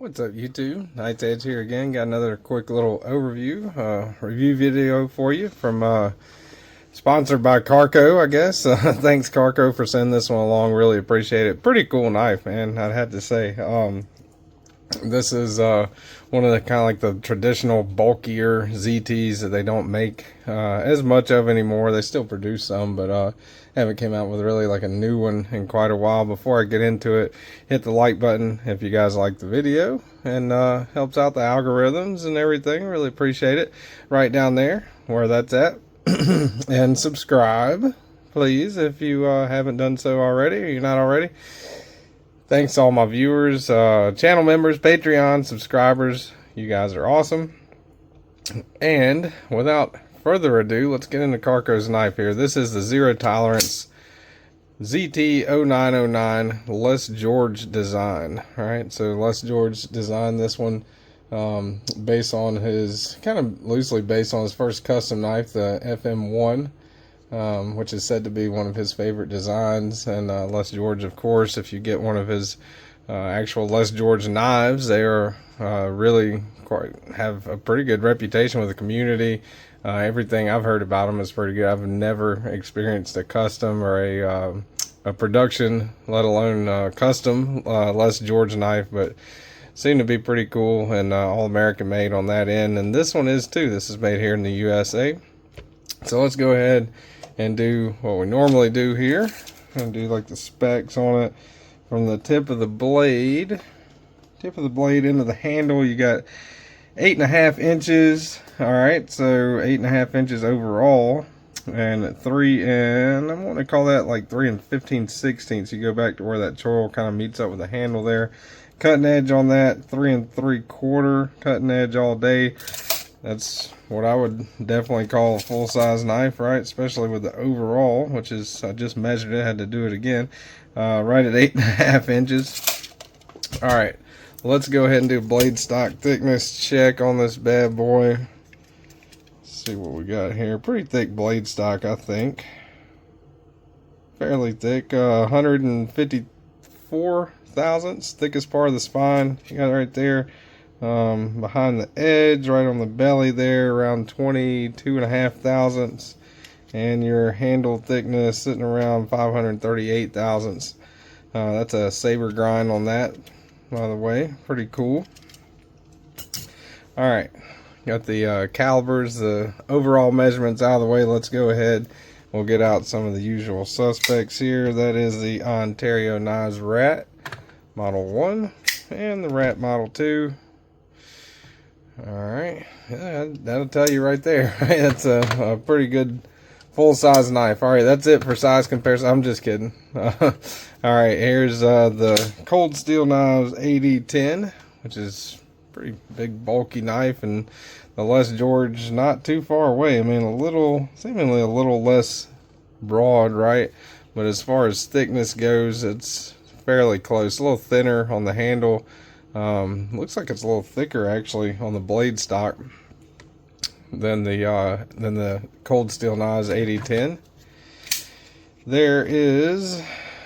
What's up, YouTube? Knight's Edge here again. Got another quick little overview, review video for you from sponsored by Carco, I guess. Thanks, Carco, for sending this one along. Really appreciate it. Pretty cool knife, man, I'd have to say. This is one of the kind of like the traditional bulkier ZTs that they don't make as much of anymore. They still produce some, but haven't came out with really like a new one in quite a while. Before I get into it, hit the like button if you guys like the video, and helps out the algorithms and everything. Really appreciate it. Right down there where that's at. And subscribe, please, if you haven't done so already, or you're not already. Thanks to all my viewers, channel members, Patreon subscribers. You guys are awesome. And without further ado, let's get into Carco's knife here. This is the Zero Tolerance ZT0909 Les George design. Alright, so Les George designed this one based on his, kind of loosely based on his first custom knife, the FM1. Which is said to be one of his favorite designs. And Les George, of course, if you get one of his actual Les George knives, they are really have a pretty good reputation with the community. Everything I've heard about them is pretty good. I've never experienced a custom or a production, let alone custom Les George knife, but seem to be pretty cool and all American made on that end. And this one is too. This is made here in the USA. So let's go ahead and do what we normally do here, and do like the specs on it. From the tip of the blade into the handle, you got 8.5 inches. All right, so 8.5 inches overall, and 3 and I'm going to call that like 3 15/16. You go back to where that choil kind of meets up with the handle there. Cutting edge on that, 3 3/4 cutting edge all day. That's what I would definitely call a full-size knife, right? Especially with the overall, which is, I just measured it, had to do it again, right at 8.5 inches. All right, let's go ahead and do blade stock thickness check on this bad boy. Let's see what we got here. Pretty thick blade stock, I think. Fairly thick, 154 thousandths, thickest part of the spine. You got it right there. Behind the edge, right on the belly there, around 22.5 thousandths, and your handle thickness sitting around 538 thousandths. That's a saber grind on that, by the way. Pretty cool. Alright, got the calibers, the overall measurements out of the way. Let's go ahead, we'll get out some of the usual suspects here. That is the Ontario Knives Rat Model 1 and the Rat Model 2. Alright, yeah, that'll tell you right there. That's a pretty good full-size knife. Alright, that's it for size comparison. I'm just kidding. Alright, here's the Cold Steel Knives AD10, which is pretty big, bulky knife, and the Les George not too far away. I mean, seemingly a little less broad, right? But as far as thickness goes, it's fairly close. A little thinner on the handle. Looks like it's a little thicker actually on the blade stock than the Cold Steel Knives AD10. There is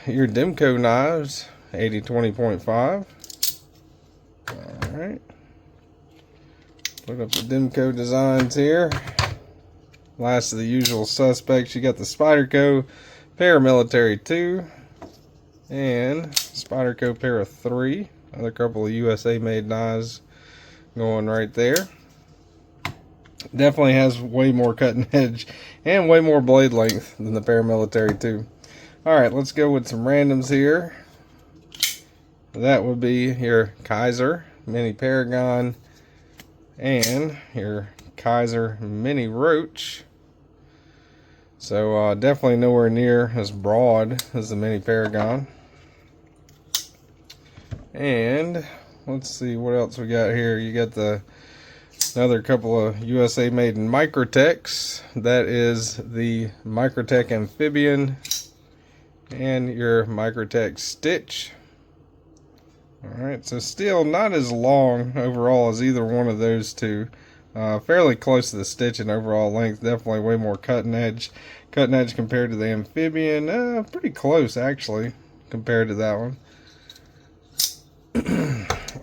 your Demco knives, 80-20.5. Alright. Look up the Demco designs here. Last of the usual suspects, you got the Spyderco Paramilitary 2 and Spyderco Para 3. Another couple of USA made knives going right there. Definitely has way more cutting edge and way more blade length than the Paramilitary 2. Alright, let's go with some randoms here. That would be your Kizer Mini Paragon and your Kizer Mini Roach. So definitely nowhere near as broad as the Mini Paragon. And let's see what else we got here. You got another couple of USA made in Microtechs. That is the Microtech Amphibian and your Microtech Stitch. Alright, so still not as long overall as either one of those two. Fairly close to the Stitch in overall length. Definitely way more cutting edge compared to the Amphibian. Pretty close actually compared to that one.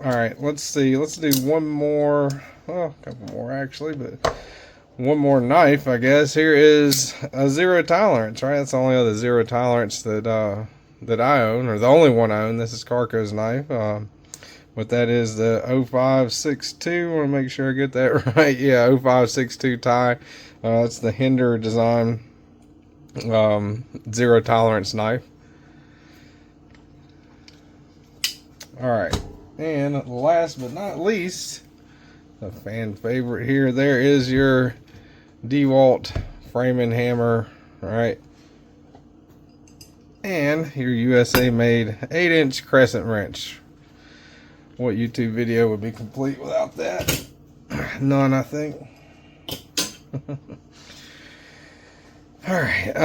All right, let's see. Let's do one more. Well, a couple more actually, but one more knife, I guess. Here is a zero tolerance, right? That's the only other zero tolerance that that I own, or the only one I own. This is Carco's knife. What that is, the 0562. I want to make sure I get that right. Yeah, 0562 tie. That's the Hinder design zero tolerance knife. All right, and last but not least, a fan favorite here. There is your DeWalt framing hammer, right? And your USA made 8-inch crescent wrench. What YouTube video would be complete without that? None, I think. Alright,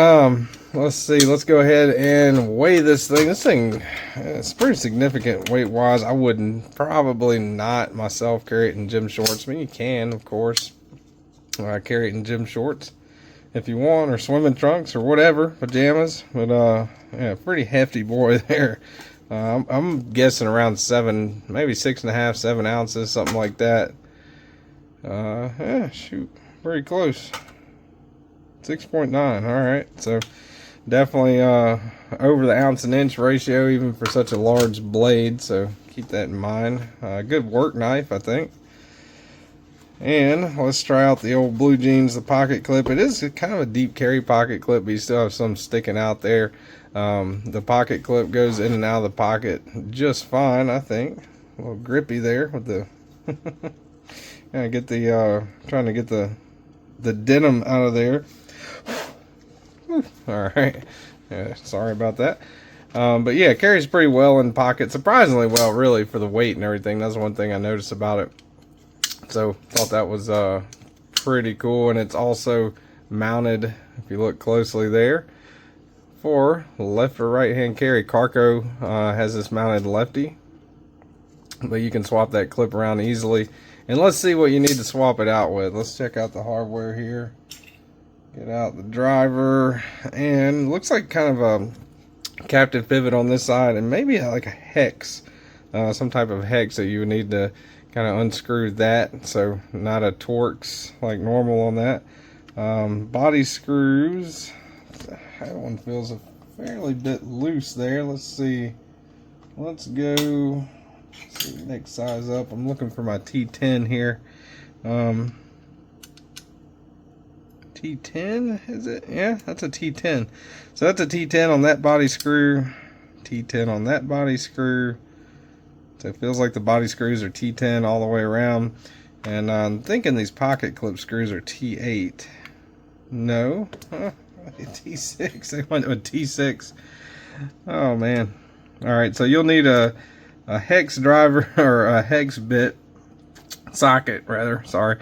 let's see. Let's go ahead and weigh this thing. This thing, it's pretty significant weight-wise. I wouldn't, probably not myself, carry it in gym shorts. I mean, you can, of course, carry it in gym shorts if you want, or swimming trunks, or whatever, pajamas. But, yeah, pretty hefty boy there. I'm guessing around 7, maybe 6.5, 7 ounces, something like that. Yeah, shoot, pretty close. 6.9. All right, so definitely over the ounce and inch ratio, even for such a large blade. So keep that in mind. Good work knife, I think. And let's try out the old Blue Jeans, the pocket clip. It is kind of a deep carry pocket clip, but you still have some sticking out there. The pocket clip goes in and out of the pocket just fine, I think. A little grippy there with the yeah, get the trying to get the denim out of there. All right, yeah, sorry about that. But yeah, it carries pretty well in pocket, surprisingly well, really, for the weight and everything. That's one thing I noticed about it. So thought that was pretty cool, and it's also mounted, if you look closely there, for left or right hand carry. Carco has this mounted lefty, but you can swap that clip around easily. And let's see what you need to swap it out with. Let's check out the hardware here. Get out the driver, and looks like kind of a captive pivot on this side, and maybe like a hex, some type of hex that you would need to kind of unscrew that, so not a Torx like normal on that. Body screws, that one feels a fairly bit loose there. Let's see, let's go, let's see, next size up. I'm looking for my T10 here. T10, is it? Yeah, that's a T10. So that's a T10 on that body screw, T10 on that body screw. So it feels like the body screws are T10 all the way around. And I'm thinking these pocket clip screws are T8. No, T6. They went with T6. Oh man. All right, so you'll need a hex driver, or a hex bit socket rather. Sorry.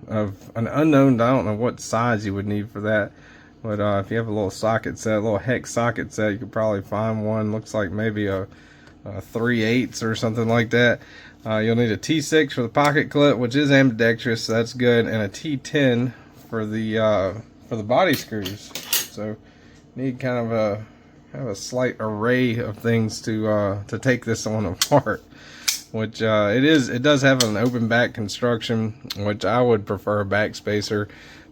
Of an unknown, I don't know what size you would need for that, but if you have a little socket set, a little hex socket set, you could probably find one. Looks like maybe a 3/8 or something like that. You'll need a T6 for the pocket clip, which is ambidextrous, so that's good, and a T10 for the body screws. So need kind of a slight array of things to take this one apart. Which it does have an open back construction, which I would prefer a back spacer,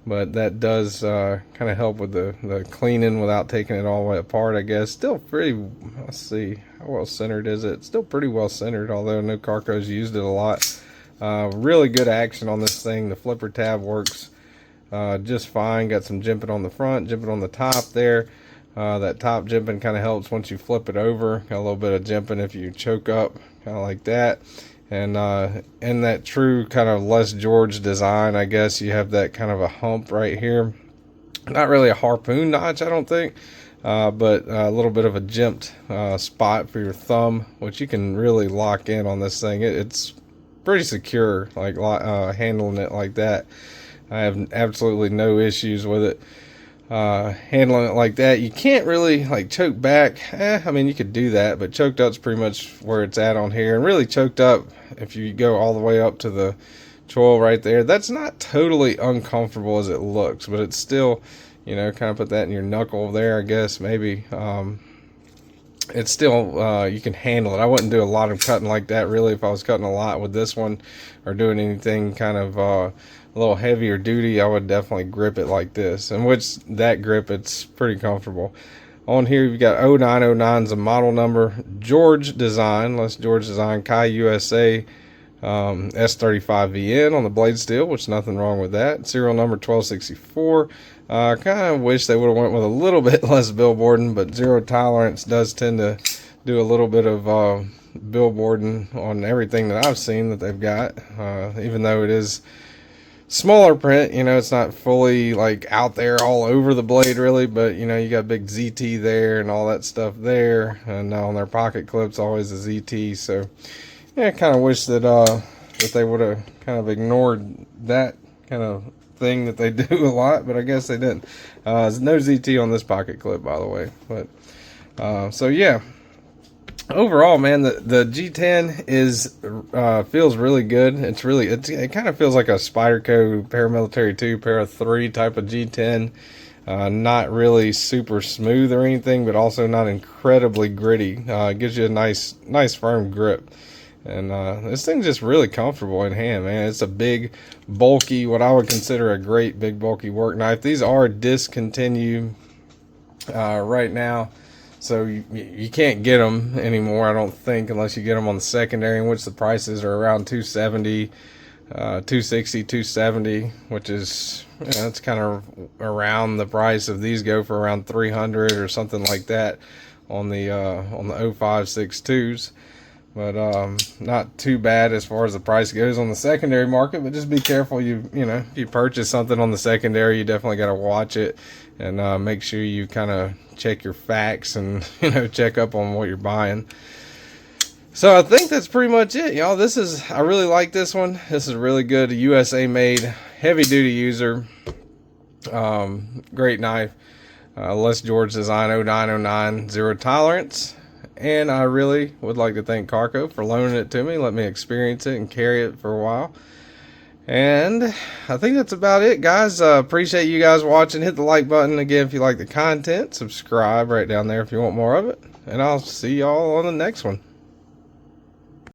but that does kind of help with the cleaning without taking it all the way apart, I guess. Still pretty, let's see, how well centered is it? Still pretty well centered, although no Carco's used it a lot. Really good action on this thing. The flipper tab works just fine. Got some jimping on the front, jimping on the top there. That top jimping kind of helps once you flip it over. Got a little bit of jimping if you choke up, kind of like that. And in that true kind of Les George design, I guess, you have that kind of a hump right here. Not really a harpoon notch, I don't think, but a little bit of a jimped spot for your thumb, which you can really lock in on this thing. It's pretty secure, like handling it like that. I have absolutely no issues with it. Handling it like that. You can't really like choke back. I mean, you could do that, but choked up's pretty much where it's at on here. And really choked up, if you go all the way up to the choil right there, that's not totally uncomfortable as it looks, but it's still, you know, kind of put that in your knuckle there, I guess, maybe. it's still, you can handle it. I wouldn't do a lot of cutting like that really if I was cutting a lot with this one, or doing anything kind of a little heavier duty. I would definitely grip it like this, and which that grip, it's pretty comfortable. On here you've got 0909 is a model number, George Design, Les George Design, Kai USA, S35VN on the blade steel, which nothing wrong with that. Serial number 1264. I kind of wish they would have went with a little bit less billboarding, but zero tolerance does tend to do a little bit of billboarding on everything that I've seen that they've got. Even though it is smaller print, you know, it's not fully like out there all over the blade really, but you know, you got big ZT there and all that stuff there, and on their pocket clips always a ZT. So yeah, I kind of wish that that they would have kind of ignored that kind of thing that they do a lot, but I guess they didn't. There's no ZT on this pocket clip, by the way. But so yeah, overall, man, the G10 is feels really good. It's really, it kind of feels like a Spyderco Paramilitary 2 Para 3 type of G10. Not really super smooth or anything, but also not incredibly gritty. It gives you a nice firm grip. And this thing's just really comfortable in hand, man. It's a big, bulky, what I would consider a great big, bulky work knife. These are discontinued right now, so you can't get them anymore, I don't think, unless you get them on the secondary, in which the prices are around 270, 260, 270, which is, you know, it's kind of around the price of these. Go for around 300 or something like that on the 0562s. But not too bad as far as the price goes on the secondary market. But just be careful. You know, if you purchase something on the secondary, you definitely got to watch it and make sure you kind of check your facts and, you know, check up on what you're buying. So I think that's pretty much it, y'all. I really like this one. This is really good. USA made, heavy duty user, great knife. Les George Design 0909, zero tolerance. And I really would like to thank Carco for loaning it to me, let me experience it and carry it for a while. And I think that's about it, guys. Appreciate you guys watching. Hit the like button again if you like the content. Subscribe right down there if you want more of it. And I'll see y'all on the next one.